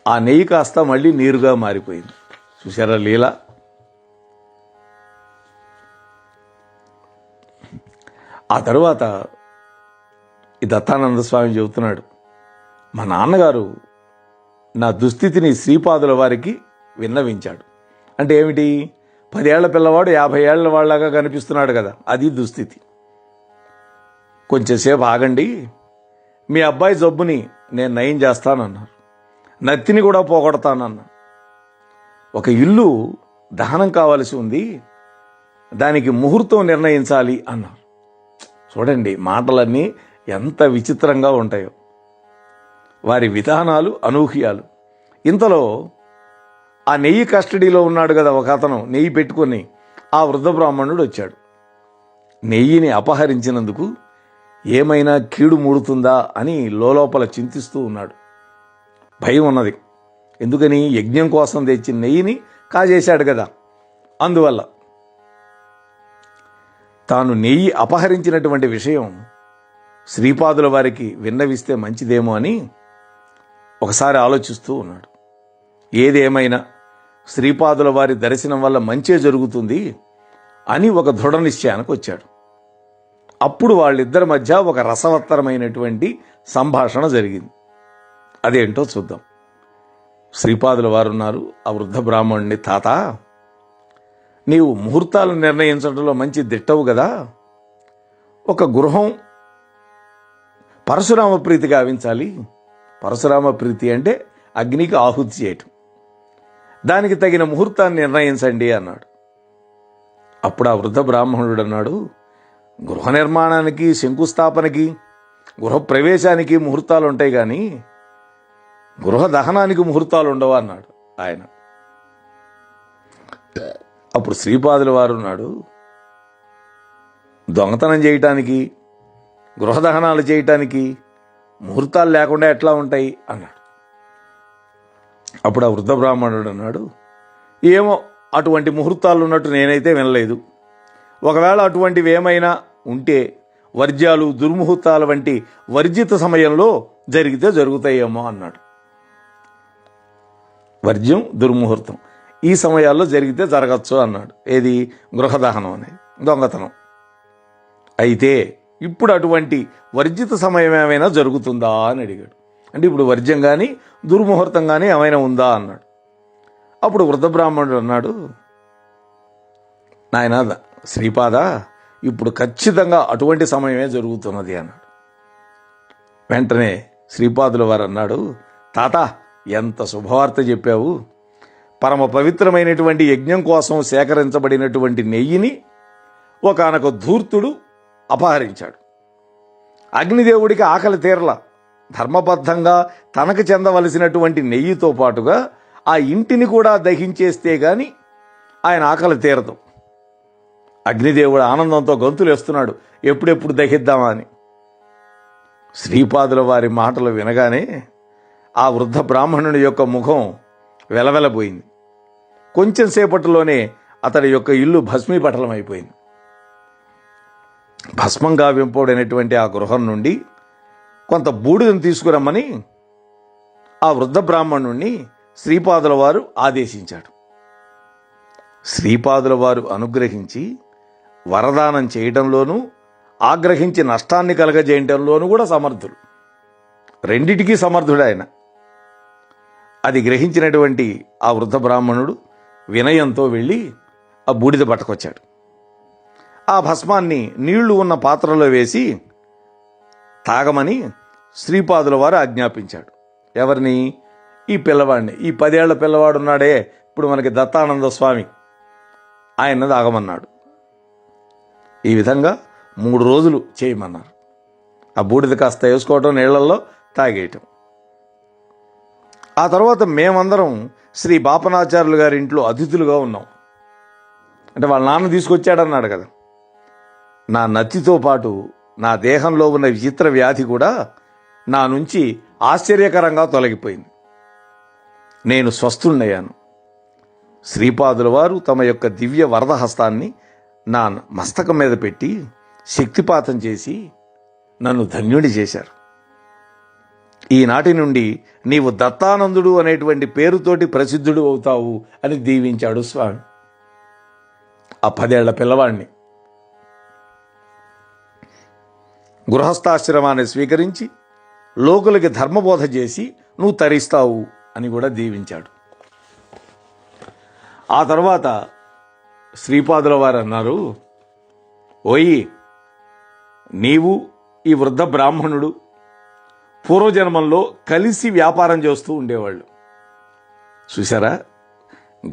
ఆ నెయ్యి కాస్త మళ్ళీ నీరుగా మారిపోయింది. చూసారా లీల? ఆ తరువాత ఈ దత్తానంద స్వామి చెబుతున్నాడు, మా నాన్నగారు నా దుస్థితిని శ్రీపాదుల వారికి విన్నవించాడు. అంటే ఏమిటి? 10 ఏళ్ల పిల్లవాడు 50 ఏళ్ల వాళ్ళలాగా కనిపిస్తున్నాడు కదా, అది దుస్థితి. కొంచెంసేపు ఆగండి, మీ అబ్బాయి జబ్బుని నేను నయం చేస్తానన్నారు. నత్తిని కూడా పోగొడతానన్నా. ఒక ఇల్లు దహనం కావలసి ఉంది, దానికి ముహూర్తం నిర్ణయించాలి అన్నారు. చూడండి, మాటలన్నీ ఎంత విచిత్రంగా ఉంటాయో, వారి విధానాలు అనూహ్యాలు. ఇంతలో ఆ నెయ్యి కస్టడీలో ఉన్నాడు కదా ఒక అతను, నెయ్యి పెట్టుకొని ఆ వృద్ధ బ్రాహ్మణుడు వచ్చాడు. నెయ్యిని అపహరించినందుకు ఏమైనా కీడు మూడుతుందా అని లోపల చింతిస్తూ ఉన్నాడు. భయం ఉన్నది. ఎందుకని? యజ్ఞం కోసం తెచ్చిన నెయ్యిని కాజేశాడు కదా. అందువల్ల తాను నెయ్యి అపహరించినటువంటి విషయం శ్రీపాదుల వారికి విన్నవిస్తే మంచిదేమో అని ఒకసారి ఆలోచిస్తూ ఉన్నాడు. ఏదేమైనా శ్రీపాదుల వారి దర్శనం వల్ల మంచే జరుగుతుంది అని ఒక దృఢ నిశ్చయానికి వచ్చాడు. అప్పుడు వాళ్ళిద్దరి మధ్య ఒక రసవత్తరమైనటువంటి సంభాషణ జరిగింది. అదేంటో చూద్దాం. శ్రీపాదుల వారు ఉన్నారు ఆ వృద్ధ బ్రాహ్మణుని, తాత, నీవు ముహూర్తాలు నిర్ణయించడంలో మంచి దిట్టవు కదా, ఒక గృహం పరశురామ ప్రీతి గావించాలి. పరశురామ ప్రీతి అంటే అగ్నికి ఆహుతి చేయటం. దానికి తగిన ముహూర్తాన్ని నిర్ణయించండి అన్నాడు. అప్పుడు ఆ వృద్ధ బ్రాహ్మణుడు అన్నాడు, గృహ నిర్మాణానికి, శంకుస్థాపనకి, గృహ ప్రవేశానికి ముహూర్తాలు ఉంటాయి కానీ గృహ దహనానికి ముహూర్తాలు ఉండవు అన్నాడు ఆయన. అప్పుడు శ్రీపాదుల వారు ఉన్నాడు, దొంగతనం చేయటానికి, గృహ దహనాలు చేయటానికి ముహూర్తాలు లేకుండా ఎట్లా ఉంటాయి అన్నాడు. అప్పుడు ఆ వృద్ధ బ్రాహ్మణుడు అన్నాడు, ఏమో, అటువంటి ముహూర్తాలు ఉన్నట్టు నేనైతే వినలేదు. ఒకవేళ అటువంటివి ఏమైనా ఉంటే వర్జ్యాలు, దుర్ముహూర్తాల వంటి వర్జిత సమయంలో జరిగితే జరుగుతాయేమో అన్నాడు. వర్జ్యం, దుర్ముహూర్తం ఈ సమయాల్లో జరిగితే జరగచ్చు అన్నాడు. ఏది? గృహదహనం అనేది, దొంగతనం. అయితే ఇప్పుడు అటువంటి వర్జిత సమయం ఏమైనా జరుగుతుందా అని అడిగాడు. అంటే ఇప్పుడు వర్జ్యం కానీ దుర్ముహూర్తం కానీ ఏమైనా ఉందా అన్నాడు. అప్పుడు వృద్ధ బ్రాహ్మణుడు అన్నాడు, నాయనా శ్రీపాద, ఇప్పుడు ఖచ్చితంగా అటువంటి సమయమే జరుగుతున్నది అన్నాడు. వెంటనే శ్రీపాదుల వారు అన్నాడు, తాత, ఎంత శుభవార్త చెప్పావు. పరమ పవిత్రమైనటువంటి యజ్ఞం కోసం సేకరించబడినటువంటి నెయ్యిని ఒకానొక ధూర్తుడు అపహరించాడు. అగ్నిదేవుడికి ఆకలి తీరల. ధర్మబద్ధంగా తనకు చెందవలసినటువంటి నెయ్యితో పాటుగా ఆ ఇంటిని కూడా దహించేస్తే గాని ఆయన ఆకలి తీరదు. అగ్నిదేవుడు ఆనందంతో గొంతులేస్తున్నాడు, ఎప్పుడెప్పుడు దహిద్దామా అని. శ్రీపాదుల వారి మాటలు వినగానే ఆ వృద్ధ బ్రాహ్మణుని యొక్క ముఖం వెలవెలబోయింది. కొంచెం సేపటిలోనే అతడి యొక్క ఇల్లు భస్మీపటలమైపోయింది. భస్మం గావింపబడినటువంటి ఆ గృహం నుండి కొంత బూడిదను తీసుకురమ్మని ఆ వృద్ధ బ్రాహ్మణుణ్ణి శ్రీపాదుల వారు ఆదేశించాడు. శ్రీపాదుల వారు అనుగ్రహించి వరదానం చేయటంలోనూ, ఆగ్రహించి నష్టాన్ని కలగజేయటంలోనూ కూడా సమర్థుడు. రెండిటికీ సమర్థుడు ఆయన. అది గ్రహించినటువంటి ఆ వృద్ధ బ్రాహ్మణుడు వినయంతో వెళ్ళి ఆ బూడిద పట్టుకొచ్చాడు. ఆ భస్మాన్ని నీళ్లు ఉన్న పాత్రలో వేసి తాగమని శ్రీపాదుల వారు ఆజ్ఞాపించాడు. ఎవరిని? ఈ పిల్లవాడిని. ఈ 10 ఏళ్ల పిల్లవాడు ఉన్నాడే ఇప్పుడు మనకి దత్తానంద స్వామి, ఆయన తాగమన్నాడు. ఈ విధంగా 3 రోజులు చేయమన్నారు. ఆ బూడిద కాస్త వేసుకోవటం, నీళ్లలో తాగేయటం. ఆ తర్వాత మేమందరం శ్రీ బాపనాచార్యులు గారి ఇంట్లో అతిథులుగా ఉన్నాం. అంటే వాళ్ళ నాన్న తీసుకొచ్చాడన్నాడు కదా. నా నత్తితో పాటు నా దేహంలో ఉన్న విచిత్ర వ్యాధి కూడా నా నుంచి ఆశ్చర్యకరంగా తొలగిపోయింది. నేను స్వస్థుణ్ణయ్యాను. శ్రీపాదుల వారు తమ యొక్క దివ్య వరదహస్తాన్ని నా మస్తకం మీద పెట్టి శక్తిపాతం చేసి నన్ను ధన్యుడి చేశారు. ఈనాటి నుండి నీవు దత్తానందుడు అనేటువంటి పేరుతోటి ప్రసిద్ధుడు అవుతావు అని దీవించాడు స్వామి ఆ 10 ఏళ్ల పిల్లవాడిని. గృహస్థాశ్రమాన్ని స్వీకరించి లోకులకి ధర్మబోధ చేసి నువ్వు తరిస్తావు అని కూడా దీవించాడు. ఆ తర్వాత శ్రీపాదుల వారు అన్నారు, ఓయి నీవు ఈ వృద్ధ బ్రాహ్మణుడు పూర్వజన్మంలో కలిసి వ్యాపారం చేస్తూ ఉండేవాళ్ళు. చూసారా,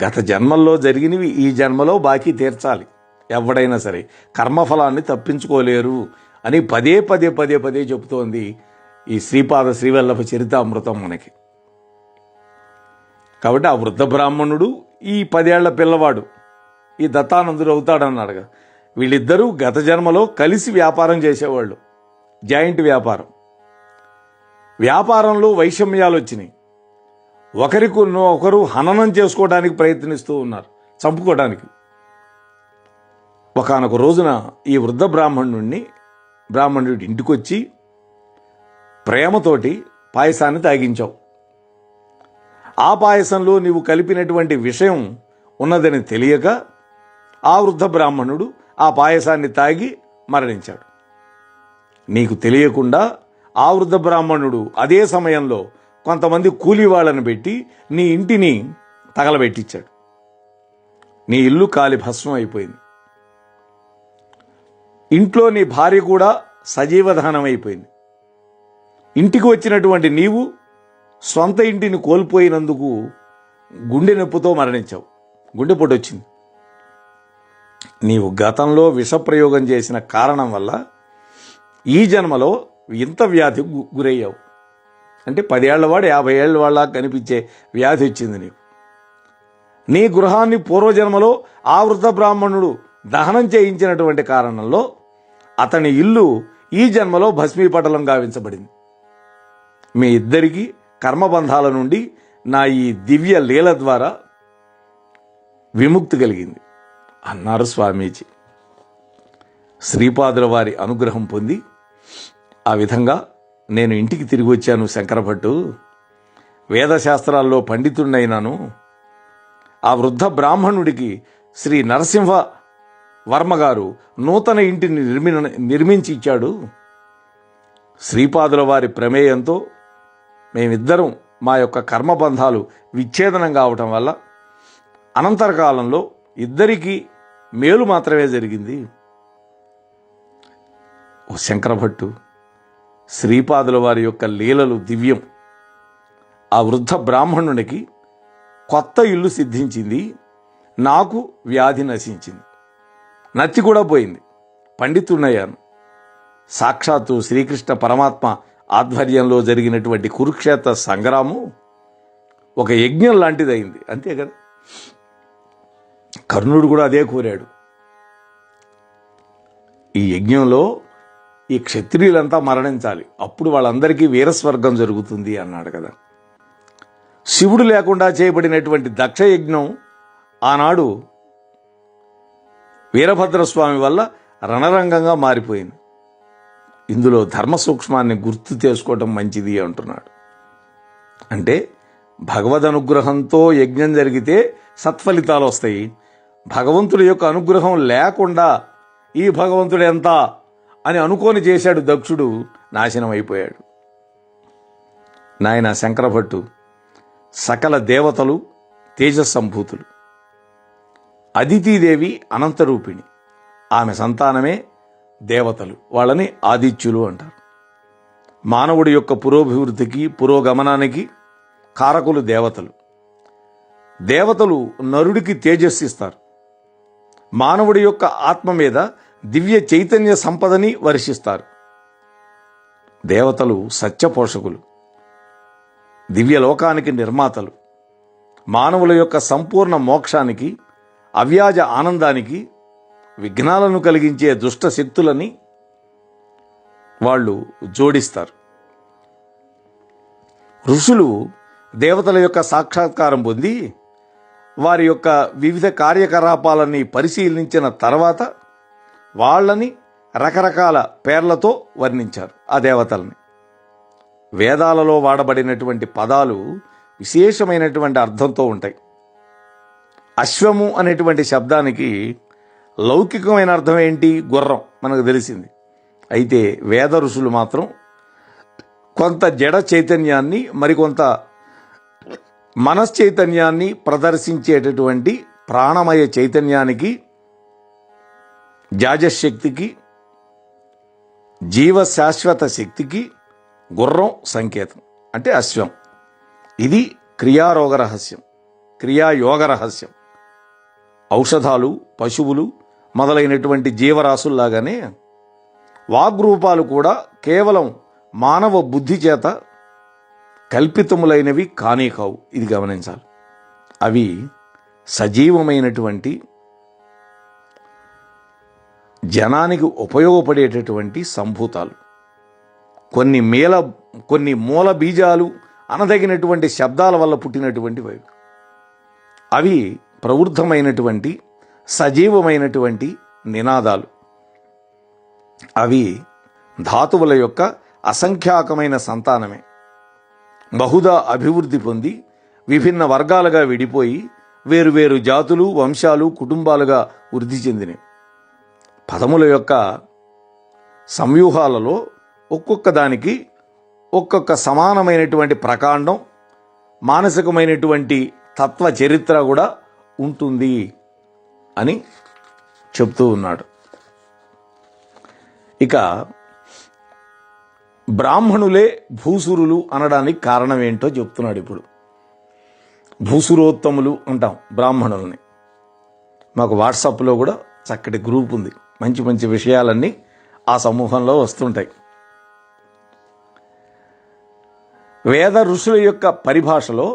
గత జన్మల్లో జరిగినవి ఈ జన్మలో బాకీ తీర్చాలి. ఎవడైనా సరే కర్మఫలాన్ని తప్పించుకోలేరు అని పదే చెబుతోంది ఈ శ్రీపాద శ్రీవల్లభ చరితామృతం మనకి. కాబట్టి ఆ వృద్ధ బ్రాహ్మణుడు ఈ 10 ఏళ్ల పిల్లవాడు ఈ దత్తానందుడు అవుతాడన్నాడు కదా. వీళ్ళిద్దరూ గత జన్మలో కలిసి వ్యాపారం చేసేవాళ్ళు, జాయింట్ వ్యాపారం. వ్యాపారంలో వైషమ్యాలు వచ్చినాయి. ఒకరు హననం చేసుకోవడానికి ప్రయత్నిస్తూ ఉన్నారు, చంపుకోవడానికి. ఒకానొక రోజున ఈ వృద్ధ బ్రాహ్మణుడి ఇంటికొచ్చి ప్రేమతోటి పాయసాన్ని తాగించావు. ఆ పాయసంలో నీవు కలిపినటువంటి విషయం ఉన్నదని తెలియక ఆ వృద్ధ బ్రాహ్మణుడు ఆ పాయసాన్ని తాగి మరణించాడు. నీకు తెలియకుండా ఆ వృద్ధ బ్రాహ్మణుడు అదే సమయంలో కొంతమంది కూలీ వాళ్ళని పెట్టి నీ ఇంటిని తగలబెట్టించాడు. నీ ఇల్లు కాలి భస్మం అయిపోయింది. ఇంట్లో నీ భార్య కూడా సజీవ దహనం అయిపోయింది. ఇంటికి వచ్చినటువంటి నీవు సొంత ఇంటిని కోల్పోయినందుకు గుండె నొప్పితో మరణించావు. గుండెపోటు వచ్చింది. నీవు గతంలో విషప్రయోగం చేసిన కారణం వల్ల ఈ జన్మలో ఇంత వ్యాధి గురయ్యావు. అంటే 10 ఏళ్లవాడు 50 ఏళ్ళ వాళ్ళ కనిపించే వ్యాధి వచ్చింది నీకు. నీ గృహాన్ని పూర్వజన్మలో ఆ వృద్ధ బ్రాహ్మణుడు దహనం చేయించినటువంటి కారణంలో అతని ఇల్లు ఈ జన్మలో భస్మీపటలం గావించబడింది. మీ ఇద్దరికీ కర్మబంధాల నుండి నా ఈ దివ్య లీల ద్వారా విముక్తి కలిగింది అన్నారు స్వామీజీ. శ్రీపాదుల వారి అనుగ్రహం పొంది ఆ విధంగా నేను ఇంటికి తిరిగి వచ్చాను శంకరభట్టు. వేదశాస్త్రాల్లో పండితుడినైనాను. ఆ వృద్ధ బ్రాహ్మణుడికి శ్రీ నరసింహ వర్మ గారు నూతన ఇంటిని నిర్మించి ఇచ్చాడు. శ్రీపాదుల వారి ప్రమేయంతో మేమిద్దరం మా యొక్క కర్మబంధాలు విచ్ఛేదనం కావటం వల్ల అనంతరకాలంలో ఇద్దరికీ మేలు మాత్రమే జరిగింది. ఓ శంకరభట్టు, శ్రీపాదుల వారి యొక్క లీలలు దివ్యం. ఆ వృద్ధ బ్రాహ్మణునికి కొత్త ఇల్లు సిద్ధించింది, నాకు వ్యాధి నశించింది, నత్తి కూడా పోయింది, పండితున్నయ్యాను. సాక్షాత్తు శ్రీకృష్ణ పరమాత్మ ఆధ్వర్యంలో జరిగినటువంటి కురుక్షేత్ర సంగ్రామం ఒక యజ్ఞం లాంటిదైంది. అంతే కదా, కర్ణుడు కూడా అదే కోరాడు. ఈ యజ్ఞంలో ఈ క్షత్రియులంతా మరణించాలి, అప్పుడు వాళ్ళందరికీ వీరస్వర్గం జరుగుతుంది అన్నాడు కదా. శివుడు లేకుండా చేయబడినటువంటి దక్ష యజ్ఞం ఆనాడు వీరభద్రస్వామి వల్ల రణరంగంగా మారిపోయింది. ఇందులో ధర్మ సూక్ష్మాన్ని గుర్తు చేసుకోవటం మంచిది అంటున్నాడు. అంటే భగవద్ అనుగ్రహంతో యజ్ఞం జరిగితే సత్ఫలితాలు వస్తాయి. భగవంతుడి యొక్క అనుగ్రహం లేకుండా ఈ భగవంతుడు ఎంత అని అనుకోని చేశాడు దక్షుడు, నాశనం అయిపోయాడు. నాయన శంకరభట్టు, సకల దేవతలు తేజస్సంభూతులు. అదితీదేవి అనంతరూపిణి, ఆమె సంతానమే దేవతలు, వాళ్ళని ఆదిత్యులు అంటారు. మానవుడి యొక్క పురోభివృద్ధికి పురోగమనానికి కారకులు దేవతలు. దేవతలు నరుడికి తేజస్సిస్తారు. మానవుడి యొక్క ఆత్మ మీద దివ్య చైతన్య సంపదని వర్షిస్తారు. దేవతలు సత్యపోషకులు, దివ్యలోకానికి నిర్మాతలు. మానవుల యొక్క సంపూర్ణ మోక్షానికి, అవ్యాజ ఆనందానికి విఘ్నాలను కలిగించే దుష్ట శక్తులని వాళ్ళు జోడిస్తారు. ఋషులు దేవతల యొక్క సాక్షాత్కారం పొంది వారి యొక్క వివిధ కార్యకలాపాలని పరిశీలించిన తర్వాత వాళ్ళని రకరకాల పేర్లతో వర్ణించారు. ఆ దేవతల్ని వేదాలలో వాడబడినటువంటి పదాలు విశేషమైనటువంటి అర్థంతో ఉంటాయి. అశ్వము అనేటువంటి శబ్దానికి లౌకికమైన అర్థం ఏంటి? గుర్రం, మనకు తెలిసింది. అయితే వేద ఋషులు మాత్రం కొంత జడ చైతన్యాన్ని, మరికొంత మనశ్చైతన్యాన్ని ప్రదర్శించేటటువంటి ప్రాణమయ చైతన్యానికి, జాజశక్తికి, జీవ శాశ్వత శక్తికి గుర్రం సంకేతం, అంటే అశ్వం. ఇది క్రియారోగ రహస్యం, క్రియాయోగ రహస్యం. ఔషధాలు, పశువులు మొదలైనటువంటి జీవరాశుల్లాగానే వాగ్రూపాలు కూడా కేవలం మానవ బుద్ధి చేత కల్పితములైనవి కానే కావు. ఇది గమనించాలి. అవి సజీవమైనటువంటి, జనానికి ఉపయోగపడేటటువంటి సంభూతాలు. కొన్ని మూల బీజాలు అనదగినటువంటి శబ్దాల వల్ల పుట్టినటువంటివి. అవి ప్రవృద్ధమైనటువంటి సజీవమైనటువంటి నినాదాలు. అవి ధాతువుల యొక్క అసంఖ్యాకమైన సంతానమే. బహుదా అభివృద్ధి పొంది విభిన్న వర్గాలుగా విడిపోయి వేరువేరు జాతులు, వంశాలు, కుటుంబాలుగా వృద్ధి చెందినవి. పదముల యొక్క సంవ్యూహాలలో ఒక్కొక్క దానికి ఒక్కొక్క సమానమైనటువంటి ప్రకాండం, మానసికమైనటువంటి తత్వ చరిత్ర కూడా ఉంటుంది అని చెప్తూ ఉన్నాడు. ఇక బ్రాహ్మణులే భూసురులు అనడానికి కారణం ఏంటో చెప్తున్నాడు ఇప్పుడు. భూసురోత్తములు అంటాం బ్రాహ్మణుల్ని. మాకు వాట్సాప్లో కూడా చక్కటి గ్రూప్ ఉంది. మంచి మంచి విషయాలన్నీ ఆ సమూహంలో వస్తుంటాయి. వేద ఋషుల యొక్క పరిభాషలో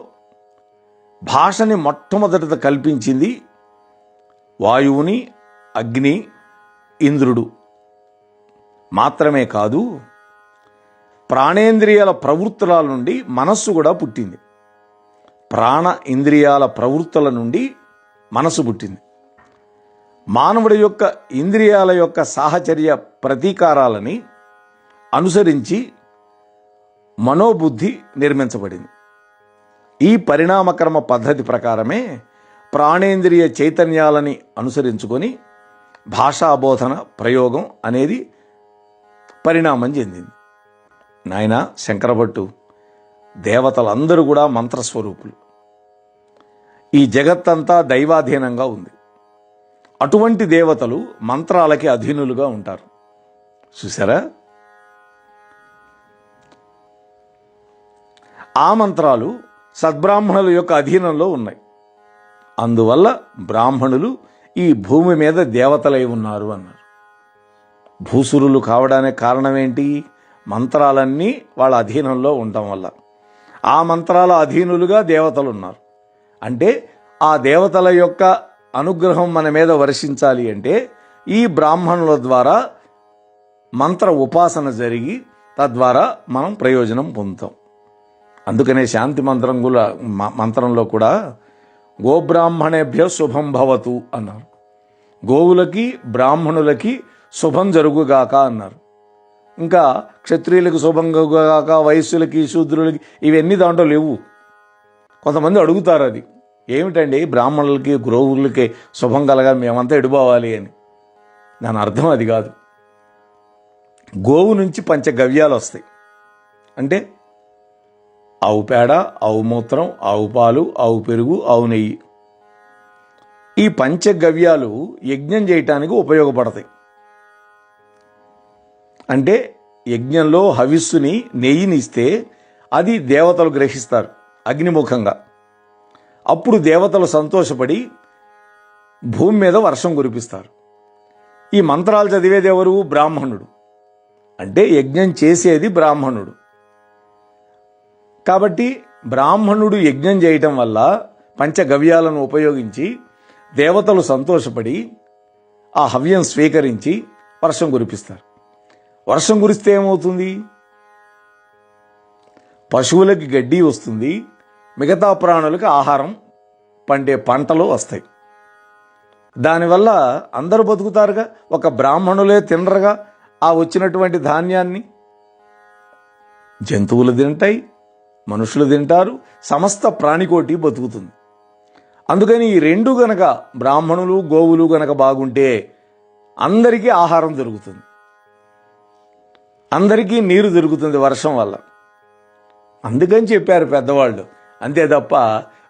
భాషని మొట్టమొదట కల్పించింది వాయువుని, అగ్ని, ఇంద్రుడు మాత్రమే కాదు, ప్రాణేంద్రియాల ప్రవృత్తుల నుండి మనస్సు కూడా పుట్టింది. ప్రాణ ఇంద్రియాల ప్రవృత్తుల నుండి మనసు పుట్టింది. మానవుడి యొక్క ఇంద్రియాల యొక్క సాహచర్య ప్రతీకారాలని అనుసరించి మనోబుద్ధి నిర్మించబడింది. ఈ పరిణామక్రమ పద్ధతి ప్రకారమే ప్రాణేంద్రియ చైతన్యాలని అనుసరించుకొని భాషాబోధన ప్రయోగం అనేది పరిణామం చెందింది. నాయన శంకరభట్టు, దేవతలందరూ కూడా మంత్రస్వరూపులు. ఈ జగత్తంతా దైవాధీనంగా ఉంది. అటువంటి దేవతలు మంత్రాలకి అధీనులుగా ఉంటారు. చూసారా? ఆ మంత్రాలు సద్బ్రాహ్మణుల యొక్క అధీనంలో ఉన్నాయి. అందువల్ల బ్రాహ్మణులు ఈ భూమి మీద దేవతలై ఉన్నారు అన్నారు. భూసురులు కావడానికి కారణం ఏంటి? మంత్రాలన్నీ వాళ్ళ అధీనంలో ఉండటం వల్ల. ఆ మంత్రాల అధీనులుగా దేవతలు ఉన్నారు. అంటే ఆ దేవతల యొక్క అనుగ్రహం మన మీద వర్షించాలి అంటే ఈ బ్రాహ్మణుల ద్వారా మంత్ర ఉపాసన జరిగి తద్వారా మనం ప్రయోజనం పొందుతాం. అందుకనే శాంతి మంత్రంలో కూడా గోబ్రాహ్మణేభ్య శుభం భవతు అన్నారు. గోవులకి బ్రాహ్మణులకి శుభం జరుగుగాక అన్నారు. ఇంకా క్షత్రియులకి శుభం జరుగుగాక, వైశ్యులకి, శూద్రులకి, ఇవన్నీ దాంట్లో లేవు. కొంతమంది అడుగుతారు, అది ఏమిటండి బ్రాహ్మణులకి గోవులకి శుభం కలగా మేమంతా ఎడిపోవాలి అని. దాని అర్థం అది కాదు. గోవు నుంచి పంచగవ్యాలు వస్తాయి. అంటే ఆవు పేడ, ఆవు మూత్రం, ఆవు పాలు, ఆవు పెరుగు, ఆవు నెయ్యి. ఈ పంచగవ్యాలు యజ్ఞం చేయటానికి ఉపయోగపడతాయి. అంటే యజ్ఞంలో హవిస్సుని, నెయ్యిని ఇస్తే అది దేవతలు గ్రహిస్తారు అగ్నిముఖంగా. అప్పుడు దేవతలు సంతోషపడి భూమి మీద వర్షం కురిపిస్తారు. ఈ మంత్రాలు చదివేది ఎవరు? బ్రాహ్మణుడు. అంటే యజ్ఞం చేసేది బ్రాహ్మణుడు. కాబట్టి బ్రాహ్మణుడు యజ్ఞం చేయటం వల్ల పంచగవ్యాలను ఉపయోగించి దేవతలు సంతోషపడి ఆ హవ్యం స్వీకరించి వర్షం కురిపిస్తారు. వర్షం కురిస్తే ఏమవుతుంది? పశువులకి గడ్డి వస్తుంది, మిగతా ప్రాణులకు ఆహారం, పండే పంటలు వస్తాయి. దానివల్ల అందరూ బతుకుతారుగా. ఒక బ్రాహ్మణులే తినరుగా ఆ వచ్చినటువంటి ధాన్యాన్ని. జంతువులు తింటాయి, మనుషులు తింటారు, సమస్త ప్రాణికోటి బతుకుతుంది. అందుకని ఈ రెండు గనక బ్రాహ్మణులు గోవులు గనక బాగుంటే అందరికీ ఆహారం దొరుకుతుంది, అందరికీ నీరు దొరుకుతుంది వర్షం వల్ల. అందుకని చెప్పారు పెద్దవాళ్ళు. అంతే తప్ప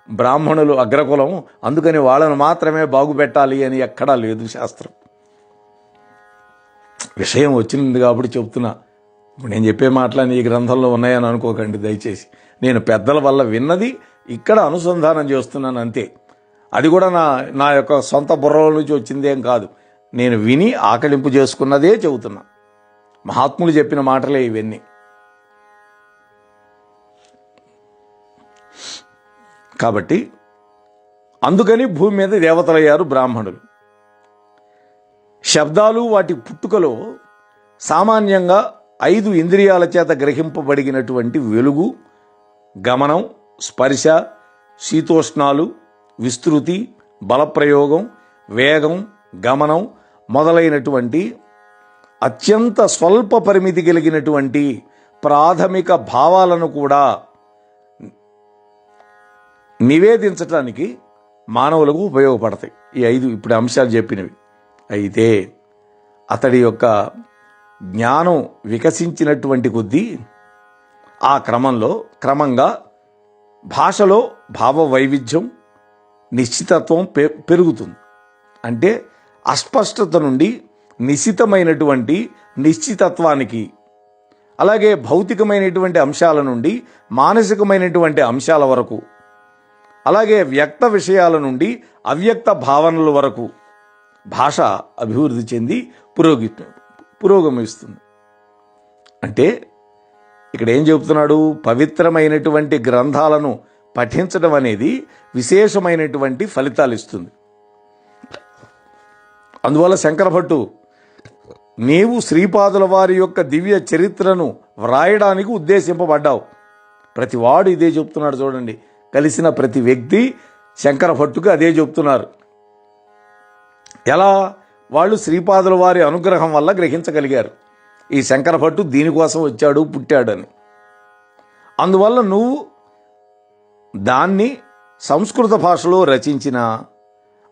బ్రాహ్మణులు అగ్రకులం, అందుకని వాళ్ళను మాత్రమే బాగుపెట్టాలి అని ఎక్కడా లేదు శాస్త్రం. విషయం వచ్చింది కాబట్టి చెప్తున్నా. ఇప్పుడు నేను చెప్పే మాటలని ఈ గ్రంథంలో ఉన్నాయని అనుకోకండి దయచేసి. నేను పెద్దల వల్ల విన్నది ఇక్కడ అనుసంధానం చేస్తున్నాను అంతే. అది కూడా నా యొక్క సొంత బుర్రల నుంచి వచ్చిందేం కాదు. నేను విని ఆకలింపు చేసుకున్నదే చెబుతున్నా. మహాత్ములు చెప్పిన మాటలే ఇవన్నీ. కాబట్టి అందుకని భూమి మీద దేవతలయ్యారు బ్రాహ్మణులు. శబ్దాలు వాటి పుట్టుకలో సామాన్యంగా 5 ఇంద్రియాల చేత గ్రహింపబడినటువంటి వెలుగు, గమనం, స్పర్శ, శీతోష్ణాలు, విస్తృతి, బలప్రయోగం, వేగం, గమనం మొదలైనటువంటి అత్యంత స్వల్ప పరిమితి కలిగినటువంటి ప్రాథమిక భావాలను కూడా నివేదించటానికి మానవులకు ఉపయోగపడతాయి ఈ 5 ఇప్పుడు అంశాలు చెప్పినవి. అయితే అతడి యొక్క జ్ఞానం వికసించినటువంటి కొద్దీ ఆ క్రమంగా భాషలో భావ వైవిధ్యం, నిశ్చితత్వం పెరుగుతుంది. అంటే అస్పష్టత నుండి నిశ్చితమైనటువంటి నిశ్చితత్వానికి, అలాగే భౌతికమైనటువంటి అంశాల నుండి మానసికమైనటువంటి అంశాల వరకు, అలాగే వ్యక్త విషయాల నుండి అవ్యక్త భావనల వరకు భాష అభివృద్ధి చెంది పురోగమిస్తుంది. అంటే ఇక్కడ ఏం చెబుతున్నాడు? పవిత్రమైనటువంటి గ్రంథాలను పఠించడం అనేది విశేషమైనటువంటి ఫలితాలు ఇస్తుంది. అందువల్ల శంకర భట్టు, నీవు శ్రీపాదుల వారి యొక్క దివ్య చరిత్రను వ్రాయడానికి ఉద్దేశింపబడ్డావు. ప్రతివాడు ఇదే చెప్తున్నాడు. చూడండి, కలిసిన ప్రతి వ్యక్తి శంకర భట్టుకు అదే చెప్తున్నారు. ఎలా? వాళ్ళు శ్రీపాదుల వారి అనుగ్రహం వల్ల గ్రహించగలిగారు ఈ శంకర భట్టు దీనికోసం వచ్చాడు, పుట్టాడని. అందువల్ల నువ్వు దాన్ని సంస్కృత భాషలో రచించిన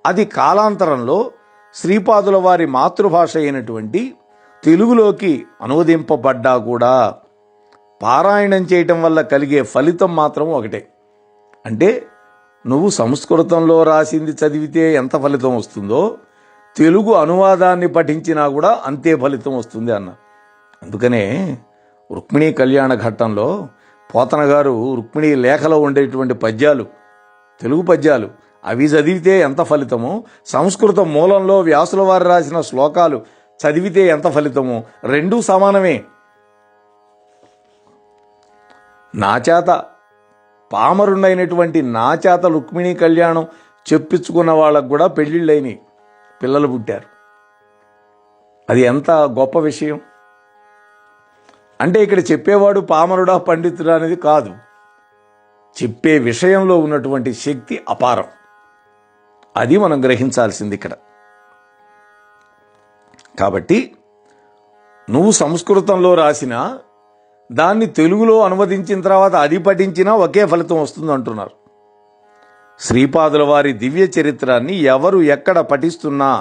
అది కాలాంతరంలో శ్రీపాదుల వారి మాతృభాష అయినటువంటి తెలుగులోకి అనువదింపబడ్డా కూడా పారాయణం చేయటం వల్ల కలిగే ఫలితం మాత్రం ఒకటే. అంటే నువ్వు సంస్కృతంలో రాసింది చదివితే ఎంత ఫలితం వస్తుందో తెలుగు అనువాదాన్ని పఠించినా కూడా అంతే ఫలితం వస్తుంది అన్న. అందుకనే రుక్మిణీ కళ్యాణ ఘట్టంలో పోతన గారు రుక్మిణీ లేఖలో ఉండేటువంటి పద్యాలు, తెలుగు పద్యాలు, అవి చదివితే ఎంత ఫలితమో, సంస్కృత మూలంలో వ్యాసుల వారు రాసిన శ్లోకాలు చదివితే ఎంత ఫలితమో రెండూ సమానమే. నా చేత పామరుండైనటువంటి నా చేత రుక్మిణీ కళ్యాణం చెప్పించుకున్న వాళ్ళకు కూడా పెళ్ళిళ్ళైనవి, పిల్లలు పుట్టారు. అది ఎంత గొప్ప విషయం. అంటే ఇక్కడ చెప్పేవాడు పామరుడా పండితుడా అనేది కాదు, చెప్పే విషయంలో ఉన్నటువంటి శక్తి అపారం. అది మనం గ్రహించాల్సింది ఇక్కడ. కాబట్టి నువ్వు సంస్కృతంలో రాసిన దాన్ని తెలుగులో అనువదించిన తర్వాత అది పఠించినా ఒకే ఫలితం వస్తుంది అంటున్నారు. శ్రీపాదుల వారి దివ్య చరిత్రాన్ని ఎవరు ఎక్కడ పఠిస్తున్నా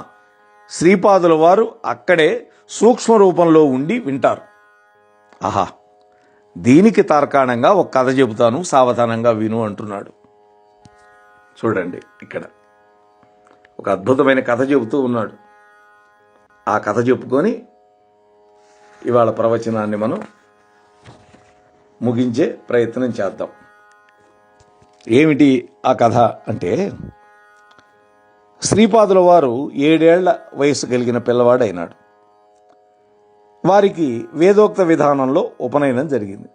శ్రీపాదుల వారు అక్కడే సూక్ష్మ రూపంలో ఉండి వింటారు. ఆహా, దీనికి తార్కాణంగా ఒక కథ చెబుతాను, సావధానంగా విను అంటున్నాడు. చూడండి, ఇక్కడ ఒక అద్భుతమైన కథ చెబుతూ ఉన్నాడు. ఆ కథ చెప్పుకొని ఇవాళ ప్రవచనాన్ని మనం ముగించే ప్రయత్నం చేద్దాం. ఏమిటి ఆ కథ అంటే, శ్రీపాదుల వారు 7 ఏళ్ల వయసు కలిగిన పిల్లవాడైనాడు. వారికి వేదోక్త విధానంలో ఉపనయనం జరిగింది.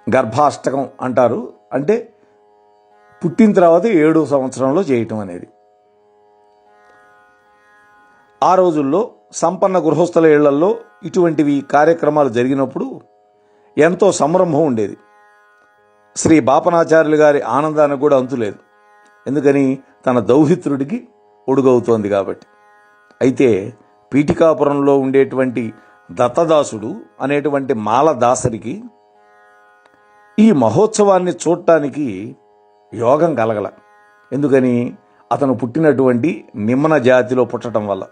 గర్భాష్టకం అంటారు, అంటే పుట్టిన తర్వాత 7వ సంవత్సరంలో చేయటం అనేది. ఆ రోజుల్లో సంపన్న గృహస్థుల ఇళ్లల్లో ఇటువంటివి కార్యక్రమాలు జరిగినప్పుడు ఎంతో సంరంభం ఉండేది. శ్రీ బాపనాచార్యులు గారి ఆనందానికి కూడా అంతులేదు. ఎందుకని? తన దౌహిత్రుడికి ఒడుగవుతోంది కాబట్టి. అయితే పీఠికాపురంలో ఉండేటువంటి దత్తదాసుడు అనేటువంటి మాలదాసరికి ఈ మహోత్సవాన్ని చూడటానికి యోగం కలగల. ఎందుకని? అతను పుట్టినటువంటి నిమ్న జాతిలో పుట్టడం వల్ల.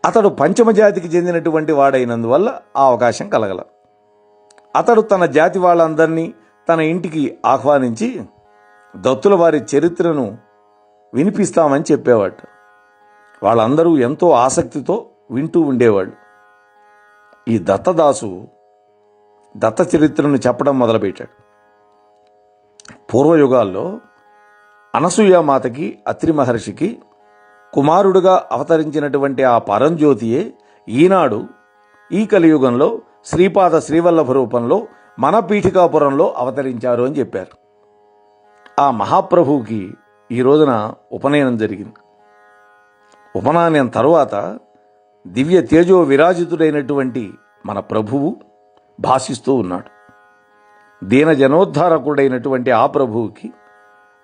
అతడు పంచమ జాతికి చెందినటువంటి వాడైనందువల్ల ఆ అవకాశం కలగల. అతడు తన జాతి వాళ్ళందరినీ తన ఇంటికి ఆహ్వానించి దత్తుల వారి చరిత్రను వినిపిస్తామని చెప్పేవాడు. వాళ్ళందరూ ఎంతో ఆసక్తితో వింటూ ఉండేవాళ్ళు. ఈ దత్తదాసు దత్త చరిత్రను చెప్పడం మొదలుపెట్టాడు. పూర్వయుగాల్లో అనసూయామాతకి, అత్రి మహర్షికి కుమారుడుగా అవతరించినటువంటి ఆ పరంజ్యోతియే ఈనాడు ఈ కలియుగంలో శ్రీపాద శ్రీవల్లభ రూపంలో మన పీఠికాపురంలో అవతరించారు అని చెప్పారు. ఆ మహాప్రభువుకి ఈ రోజున ఉపనయనం జరిగింది. ఉపనయనం తరువాత దివ్య తేజో విరాజితుడైనటువంటి మన ప్రభువు భాషిస్తూ ఉన్నాడు. దీన జనోద్ధారకుడైనటువంటి ఆ ప్రభువుకి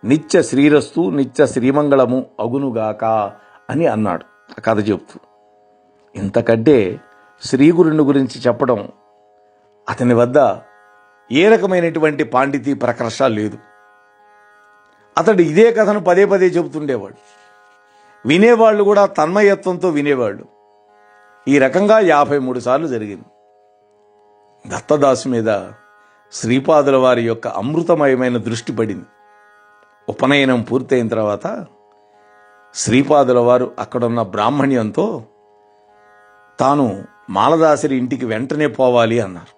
నిత్య శ్రీరస్తు నిత్య శ్రీమంగళము అగునుగాక అని అన్నాడు ఆ కథ చెప్తూ. ఇంతకంటే శ్రీగురుని గురించి చెప్పడం అతని వద్ద ఏ రకమైనటువంటి పాండితీ ప్రకర్ష లేదు. అతడు ఇదే కథను పదే పదే చెబుతుండేవాడు. వినేవాళ్ళు కూడా తన్మయత్వంతో వినేవాళ్ళు. ఈ రకంగా 53 సార్లు జరిగింది. దత్తదాసు మీద శ్రీపాదుల వారి యొక్క అమృతమయమైన దృష్టి పడింది. ఉపనయనం పూర్తయిన తర్వాత శ్రీపాదుల వారు అక్కడున్న బ్రాహ్మణ్యంతో తాను మాలదాసరి ఇంటికి వెంటనే పోవాలి అన్నారు.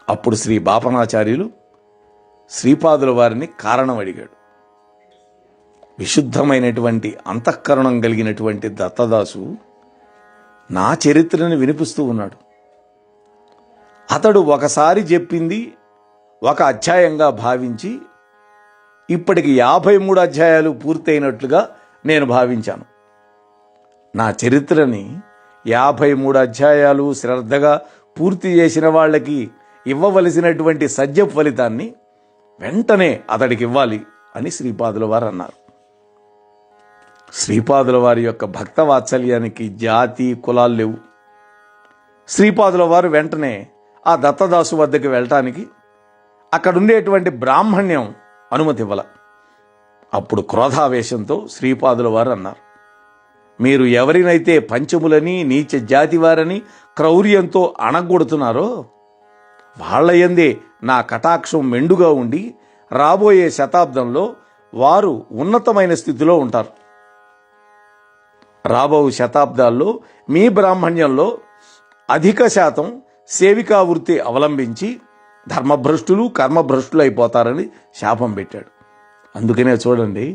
అప్పుడు శ్రీ బాపనాచార్యులు శ్రీపాదుల వారిని కారణం అడిగాడు. విశుద్ధమైనటువంటి అంతఃకరణం కలిగినటువంటి దత్తదాసు నా చరిత్రను వినిపిస్తూ ఉన్నాడు. అతడు ఒకసారి చెప్పింది ఒక అధ్యాయంగా భావించి ఇప్పటికి 53 అధ్యాయాలు పూర్తయినట్లుగా నేను భావించాను. నా చరిత్రని 53 అధ్యాయాలు శ్రద్ధగా పూర్తి చేసిన వాళ్ళకి ఇవ్వవలసినటువంటి సజ్జ ఫలితాన్ని వెంటనే అతడికి ఇవ్వాలి అని శ్రీపాదుల వారు అన్నారు. శ్రీపాదుల వారి యొక్క భక్త వాత్సల్యానికి జాతి కులాలు లేవు. శ్రీపాదుల వారు వెంటనే ఆ దత్తదాసు వద్దకు వెళ్ళటానికి అక్కడుండేటువంటి బ్రాహ్మణ్యం అనుమతి ఇవ్వాల. అప్పుడు క్రోధావేశంతో శ్రీపాదుల వారు అన్నారు, మీరు ఎవరినైతే పంచములని నీచ జాతి వారని క్రౌర్యంతో అణగొడుతున్నారో వాళ్ళ యందే నా కటాక్షం మెండుగా ఉండి రాబోయే శతాబ్దంలో వారు ఉన్నతమైన స్థితిలో ఉంటారు. రాబో శతాబ్దాల్లో మీ బ్రాహ్మణ్యంలో అధిక శాతం సేవికా వృత్తి అవలంబించి ధర్మభ్రష్టులు కర్మభ్రష్టులు అయిపోతారని శాపం పెట్టాడు. అందుకనే చూడండి,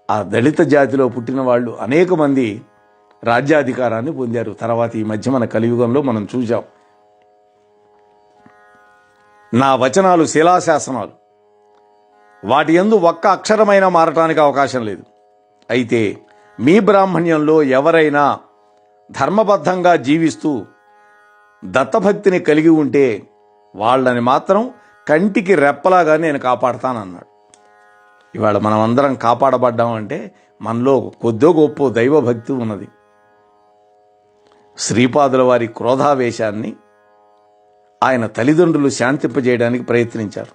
ఆ దళిత జాతిలో పుట్టిన వాళ్ళు అనేక మంది రాజ్యాధికారాన్ని పొందారు. తర్వాత ఈ మధ్య మన కలియుగంలో మనం చూసాం. నా వచనాలు శిలాశాసనాలు, వాటి యందు ఒక్క అక్షరమైనా మారటానికి అవకాశం లేదు. అయితే మీ బ్రాహ్మణ్యంలో ఎవరైనా ధర్మబద్ధంగా జీవిస్తూ దత్తభక్తిని కలిగి ఉంటే వాళ్ళని మాత్రం కంటికి రెప్పలాగా నేను కాపాడతానన్నాడు. ఇవాళ మనం అందరం కాపాడబడ్డామంటే మనలో కొద్దో గొప్ప దైవభక్తి ఉన్నది. శ్రీపాదుల వారి క్రోధావేశాన్ని ఆయన తల్లిదండ్రులు శాంతింపజేయడానికి ప్రయత్నించారు.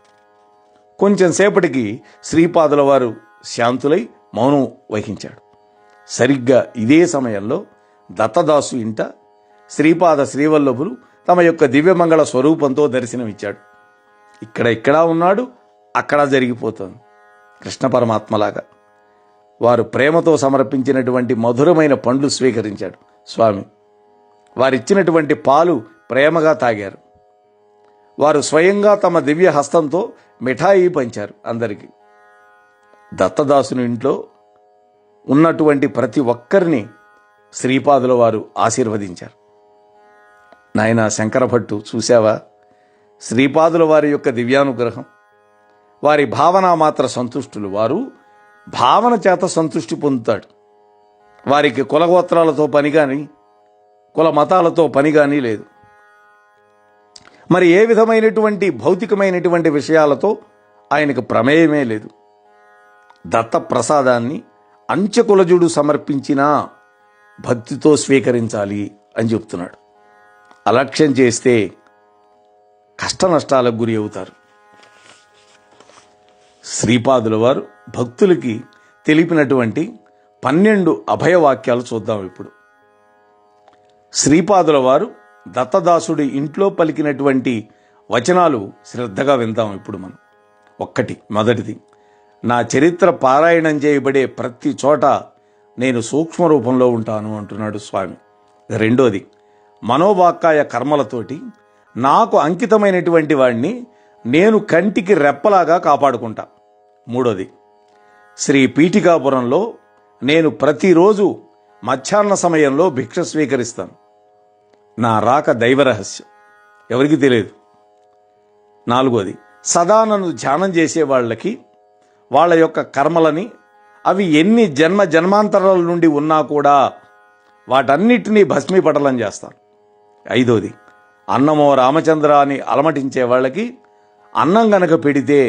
కొంచెం సేపటికి శ్రీపాదుల వారు శాంతులై మౌనం వహించాడు. సరిగ్గా ఇదే సమయంలో దత్తదాసు ఇంట శ్రీపాద శ్రీవల్లభులు తమ యొక్క దివ్యమంగళ స్వరూపంతో దర్శనమిచ్చాడు. ఇక్కడ ఉన్నాడు, అక్కడ జరిగిపోతుంది. కృష్ణ పరమాత్మలాగా వారు ప్రేమతో సమర్పించినటువంటి మధురమైన పండ్లు స్వీకరించాడు స్వామి. వారిచ్చినటువంటి పాలు ప్రేమగా తాగారు. వారు స్వయంగా తమ దివ్య హస్తంతో మిఠాయి పంచారు అందరికీ. దత్తదాసుని ఇంట్లో ఉన్నటువంటి ప్రతి ఒక్కరిని శ్రీపాదుల వారు ఆశీర్వదించారు. నాయనా శంకరభట్టు, చూశావా శ్రీపాదుల వారి యొక్క దివ్యానుగ్రహం? వారి భావన మాత్ర సంతుష్టులు. వారు భావన చేత సంతృష్టి పొందుతాడు. వారికి కులగోత్రాలతో పని కానీ కుల మతాలతో పని కానీ లేదు. మరి ఏ విధమైనటువంటి భౌతికమైనటువంటి విషయాలతో ఆయనకు ప్రమేయమే లేదు. దత్త ప్రసాదాన్ని అంచెకులజుడు సమర్పించినా భక్తితో స్వీకరించాలి అని చెప్తున్నాడు. అలక్ష్యం చేస్తే కష్ట నష్టాలకు గురి అవుతారు. శ్రీపాదుల వారు భక్తులకి తెలిపినటువంటి 12 అభయవాక్యాలు చూద్దాం ఇప్పుడు. శ్రీపాదుల వారు దత్తదాసుడి ఇంట్లో పలికినటువంటి వచనాలు శ్రద్ధగా విందాం ఇప్పుడు మనం. మొదటిది, నా చరిత్ర పారాయణం చేయబడే ప్రతి చోట నేను సూక్ష్మ రూపంలో ఉంటాను అంటున్నాడు స్వామి. రెండోది, మనోవాక్కాయ కర్మలతోటి నాకు అంకితమైనటువంటి వాడిని నేను కంటికి రెప్పలాగా కాపాడుకుంటా. మూడోది, శ్రీ పీఠికాపురంలో నేను ప్రతిరోజు మధ్యాహ్న సమయంలో భిక్ష స్వీకరిస్తాను. నా రాక దైవరహస్యం, ఎవరికి తెలియదు. నాలుగోది, సదా నన్ను ధ్యానం చేసే వాళ్ళకి వాళ్ళ యొక్క కర్మలని అవి ఎన్ని జన్మాంతరాల నుండి ఉన్నా కూడా వాటన్నిటినీ భస్మీపటలం చేస్తాను. ఐదోది, అన్నమో రామచంద్ర అని అలమటించే వాళ్ళకి అన్నం గనక పెడితే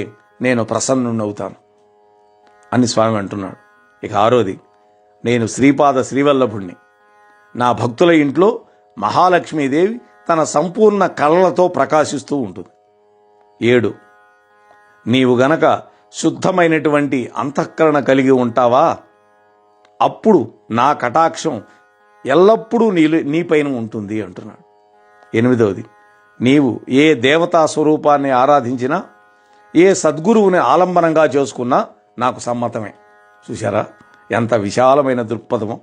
నేను ప్రసన్నుణ్ణవుతాను అని స్వామి అంటున్నాడు. ఇక ఆరోది, నేను శ్రీపాద శ్రీవల్లభుణ్ణి. నా భక్తుల ఇంట్లో మహాలక్ష్మీదేవి తన సంపూర్ణ కళలతో ప్రకాశిస్తూ ఉంటుంది. 7, నీవు గనక శుద్ధమైనటువంటి అంతఃకరణ కలిగి ఉంటావా, అప్పుడు నా కటాక్షం ఎల్లప్పుడూ నీపైన ఉంటుంది అంటున్నాడు. 8వది, నీవు ఏ దేవతా స్వరూపాన్ని ఆరాధించినా, ఏ సద్గురువుని ఆలంబనంగా చేసుకున్నా నాకు సమ్మతమే. చూశారా ఎంత విశాలమైన దృక్పథమో.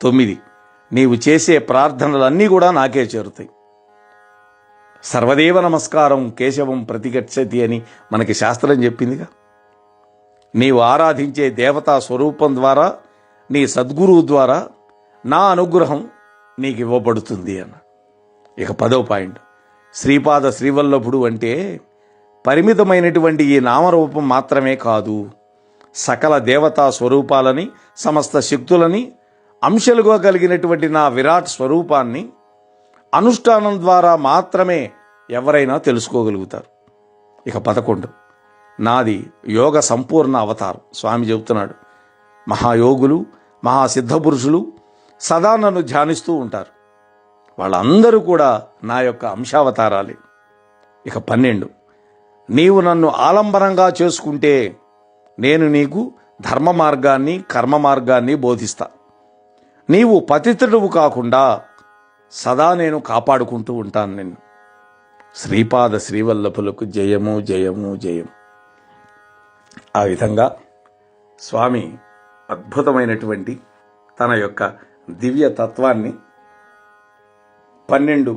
9, నీవు చేసే ప్రార్థనలన్నీ కూడా నాకే చేరుతాయి. సర్వదేవ నమస్కారం కేశవం ప్రతిగచ్చతి అని మనకి శాస్త్రం చెప్పిందిగా. నీవు ఆరాధించే దేవతా స్వరూపం ద్వారా, నీ సద్గురువు ద్వారా నా అనుగ్రహం నీకు ఇవ్వబడుతుంది అన్న. ఇక 10వ పాయింట్, శ్రీపాద శ్రీవల్లభుడు అంటే పరిమితమైనటువంటి ఈ నామరూపం మాత్రమే కాదు, సకల దేవతా స్వరూపాలని, సమస్త శక్తులని అంశాలుగా కలిగినటువంటి నా విరాట్ స్వరూపాన్ని అనుష్ఠానం ద్వారా మాత్రమే ఎవరైనా తెలుసుకోగలుగుతారు. ఇక 11, నాది యోగ సంపూర్ణ అవతారం. స్వామి చెబుతున్నాడు, మహాయోగులు మహాసిద్ధపురుషులు సదా నన్ను ధ్యానిస్తూ ఉంటారు. వాళ్ళందరూ కూడా నా యొక్క అంశావతారాలే. ఇక 12, నీవు నన్ను ఆలంబనంగా చేసుకుంటే నేను నీకు ధర్మ మార్గాన్ని కర్మ మార్గాన్ని బోధిస్తా. నీవు పతితుడువు కాకుండా సదా నేను కాపాడుకుంటూ ఉంటాను నిన్ను. శ్రీపాద శ్రీవల్లభులకు జయము జయము జయం. ఆ విధంగా స్వామి అద్భుతమైనటువంటి తన యొక్క దివ్య తత్వాన్ని 12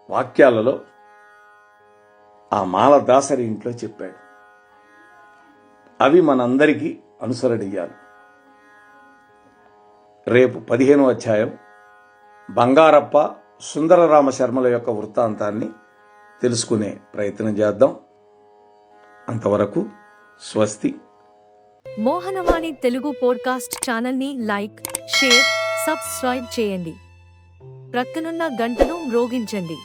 వాక్యాలలో ఆ మాలదాసరి ఇంట్లో చెప్పాడు. అవి మనందరికీ అనుసరణీయాలు. రేపు 15వ అధ్యాయం బంగారప్ప సుందరరామ శర్మల యొక్క వృత్తాంతాన్ని తెలుసుకునే ప్రయత్నం చేద్దాం. అంతవరకు స్వస్తి. మోహనవాణి తెలుగు పోడ్కాస్ట్ ఛానల్ని లైక్, షేర్, సబ్స్క్రైబ్ చేయండి. ప్రక్కనున్న గంటను మ్రోగించండి.